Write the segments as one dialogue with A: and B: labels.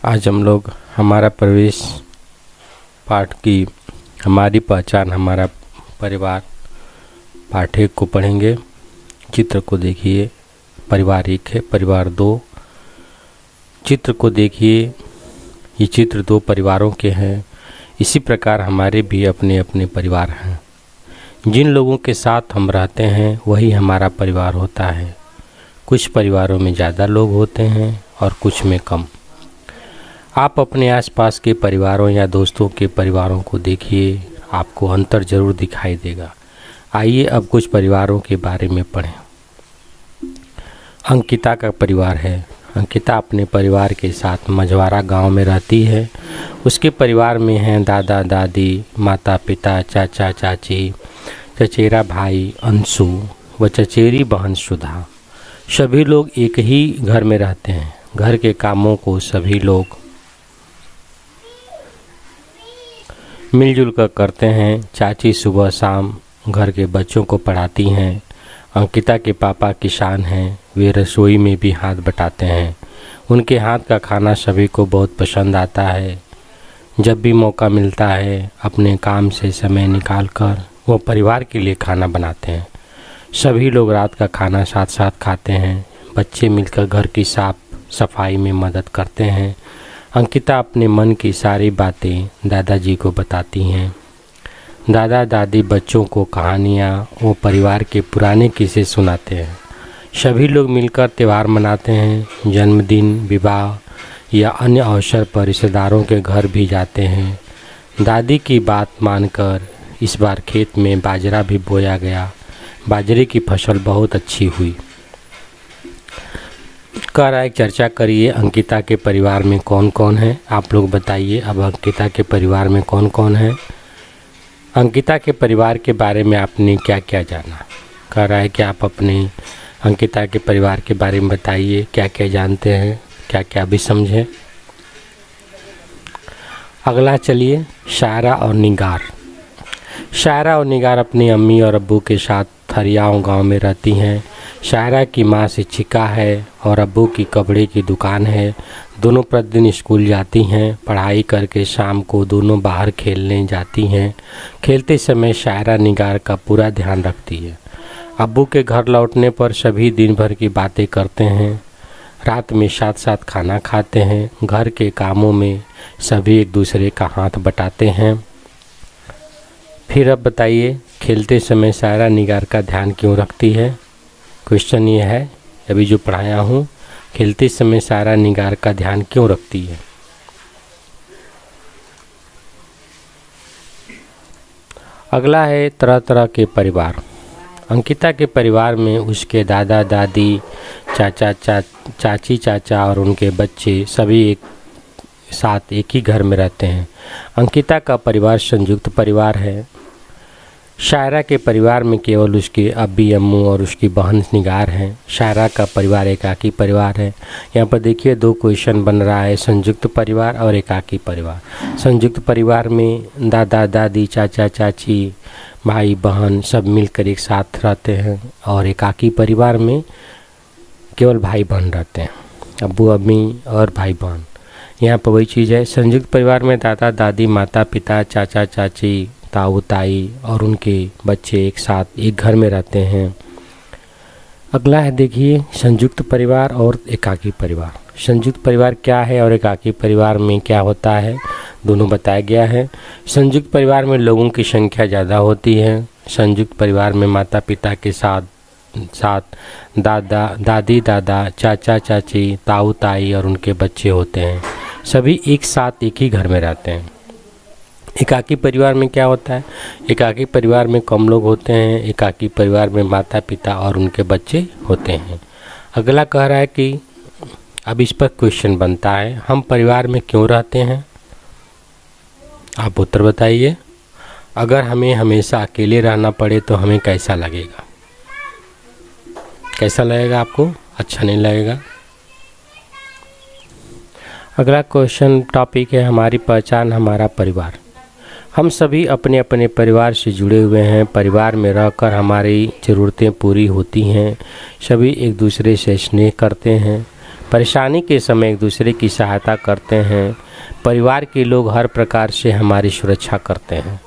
A: आज हम लोग हमारा प्रवेश पाठ की हमारी पहचान हमारा परिवार पाठ्य को पढ़ेंगे। चित्र को देखिए। परिवार एक है, परिवार दो। चित्र को देखिए, ये चित्र दो परिवारों के हैं। इसी प्रकार हमारे भी अपने अपने परिवार हैं। जिन लोगों के साथ हम रहते हैं वही हमारा परिवार होता है। कुछ परिवारों में ज़्यादा लोग होते हैं और कुछ में कम। आप अपने आसपास के परिवारों या दोस्तों के परिवारों को देखिए, आपको अंतर ज़रूर दिखाई देगा। आइए अब कुछ परिवारों के बारे में पढ़ें। अंकिता का परिवार है। अंकिता अपने परिवार के साथ मझवारा गांव में रहती है। उसके परिवार में हैं दादा दादी, माता पिता, चाचा चाची, चचेरा भाई अंशु व चचेरी बहन सुधा। सभी लोग एक ही घर में रहते हैं। घर के कामों को सभी लोग मिलजुल कर करते हैं। चाची सुबह शाम घर के बच्चों को पढ़ाती हैं। अंकिता के पापा किसान हैं। वे रसोई में भी हाथ बटाते हैं। उनके हाथ का खाना सभी को बहुत पसंद आता है। जब भी मौका मिलता है अपने काम से समय निकालकर वो परिवार के लिए खाना बनाते हैं। सभी लोग रात का खाना साथ साथ खाते हैं। बच्चे मिलकर घर की साफ सफाई में मदद करते हैं। अंकिता अपने मन की सारी बातें दादाजी को बताती हैं। दादा दादी बच्चों को कहानियाँ वो परिवार के पुराने किस्से सुनाते हैं। सभी लोग मिलकर त्यौहार मनाते हैं। जन्मदिन, विवाह या अन्य अवसर पर रिश्तेदारों के घर भी जाते हैं। दादी की बात मानकर इस बार खेत में बाजरा भी बोया गया। बाजरे की फसल बहुत अच्छी हुई। कर एक चर्चा करिए। अंकिता के परिवार में कौन कौन है, आप लोग बताइए। अब अंकिता के परिवार में कौन कौन है। अंकिता के परिवार के बारे में आपने क्या क्या जाना। कह रहा है कि आप अपने अंकिता के परिवार के बारे में बताइए, क्या क्या जानते हैं, क्या क्या भी समझें। अगला चलिए, शायरा और निगार। शायरा और निगार अपनी अम्मी और अब्बू के साथ थरियाओं गांव में रहती हैं। शायरा की माँ शिक्षिका है और अब्बू की कपड़े की दुकान है। दोनों प्रतिदिन स्कूल जाती हैं। पढ़ाई करके शाम को दोनों बाहर खेलने जाती हैं। खेलते समय शायरा निगार का पूरा ध्यान रखती है। अब्बू के घर लौटने पर सभी दिन भर की बातें करते हैं। रात में साथ साथ खाना खाते हैं। घर के कामों में सभी एक दूसरे का हाथ बटाते हैं। फिर अब बताइए, खेलते समय शायरा निगार का ध्यान क्यों रखती है। क्वेश्चन ये है, अभी जो पढ़ाया हूँ, खेलते समय शायरा निगार का ध्यान क्यों रखती है। अगला है तरह तरह के परिवार। अंकिता के परिवार में उसके दादा दादी, चाची चाचा और उनके बच्चे सभी एक साथ एक ही घर में रहते हैं। अंकिता का परिवार संयुक्त परिवार है। शायरा के परिवार में केवल उसके अब्बी अम्मू और उसकी बहन निगार हैं। शायरा का परिवार एकाकी परिवार है। यहाँ पर देखिए दो क्वेश्चन बन रहा है, संयुक्त परिवार और एकाकी परिवार। संयुक्त परिवार में दादा दादी, चाचा चाची, भाई बहन सब मिलकर एक साथ रहते हैं और एकाकी परिवार में केवल भाई बहन रहते हैं, अब्बू अम्मी और भाई बहन। यहाँ पर वही चीज़ है। संयुक्त परिवार में दादा दादी, माता पिता, चाचा चाची, ताऊ ताई और उनके बच्चे एक साथ एक घर में रहते हैं। अगला है देखिए, संयुक्त परिवार और एकाकी परिवार। संयुक्त परिवार क्या है और एकाकी परिवार में क्या होता है, दोनों बताया गया है। संयुक्त परिवार में लोगों की संख्या ज़्यादा होती है। संयुक्त परिवार में माता पिता के साथ दादा दादी, दादा, चाचा चाची, ताऊ ताई और उनके बच्चे होते हैं। सभी एक साथ एक ही घर में रहते हैं। एकाकी परिवार में क्या होता है, एकाकी परिवार में कम लोग होते हैं। एकाकी परिवार में माता पिता और उनके बच्चे होते हैं। अगला कह रहा है कि अब इस पर क्वेश्चन बनता है, हम परिवार में क्यों रहते हैं, आप उत्तर बताइए। अगर हमें हमेशा अकेले रहना पड़े तो हमें कैसा लगेगा। कैसा लगेगा आपको, अच्छा नहीं लगेगा। अगला क्वेश्चन टॉपिक है हमारी पहचान हमारा परिवार। हम सभी अपने अपने परिवार से जुड़े हुए हैं। परिवार में रहकर हमारी ज़रूरतें पूरी होती हैं। सभी एक दूसरे से स्नेह करते हैं। परेशानी के समय एक दूसरे की सहायता करते हैं। परिवार के लोग हर प्रकार से हमारी सुरक्षा करते हैं।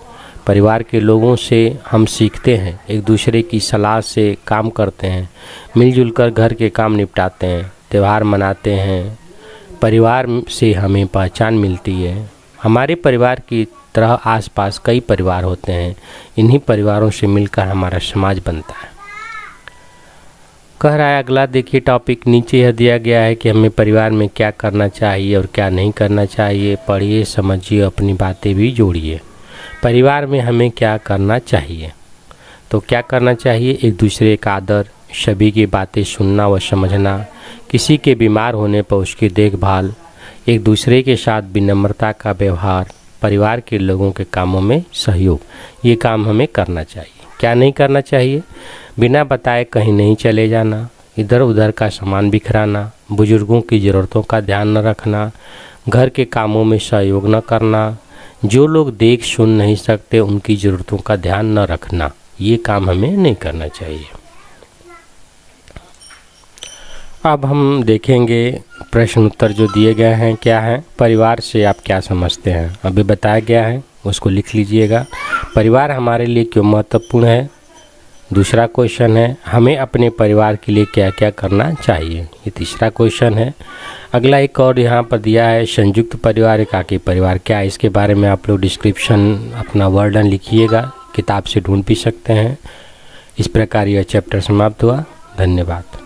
A: परिवार के लोगों से हम सीखते हैं, एक दूसरे की सलाह से काम करते हैं, मिलजुल कर घर के काम निपटाते हैं, त्यौहार मनाते हैं। परिवार से हमें पहचान मिलती है। हमारे परिवार की तरह आसपास कई परिवार होते हैं। इन्हीं परिवारों से मिलकर हमारा समाज बनता है। कह रहा है अगला, देखिए टॉपिक नीचे यह दिया गया है कि हमें परिवार में क्या करना चाहिए और क्या नहीं करना चाहिए। पढ़िए, समझिए, अपनी बातें भी जोड़िए। परिवार में हमें क्या करना चाहिए, तो क्या करना चाहिए? एक दूसरे का आदर, सभी की बातें सुनना व समझना, किसी के बीमार होने पर उसकी देखभाल, एक दूसरे के साथ विनम्रता का व्यवहार, परिवार के लोगों के कामों में सहयोग, ये काम हमें करना चाहिए। क्या नहीं करना चाहिए? बिना बताए कहीं नहीं चले जाना, इधर उधर का सामान बिखराना, बुजुर्गों की ज़रूरतों का ध्यान न रखना, घर के कामों में सहयोग न करना, जो लोग देख सुन नहीं सकते उनकी ज़रूरतों का ध्यान न रखना, ये काम हमें नहीं करना चाहिए। अब हम देखेंगे प्रश्न उत्तर जो दिए गए हैं क्या हैं। परिवार से आप क्या समझते हैं? अभी बताया गया है, उसको लिख लीजिएगा। परिवार हमारे लिए क्यों महत्वपूर्ण है? दूसरा क्वेश्चन है, हमें अपने परिवार के लिए क्या क्या करना चाहिए? ये तीसरा क्वेश्चन है। अगला एक और यहाँ पर दिया है, संयुक्त परिवार, एकाकी परिवार क्या है? इसके बारे में आप लोग डिस्क्रिप्शन अपना वर्णन लिखिएगा, किताब से ढूंढ भी सकते हैं। इस प्रकार यह चैप्टर समाप्त हुआ। धन्यवाद।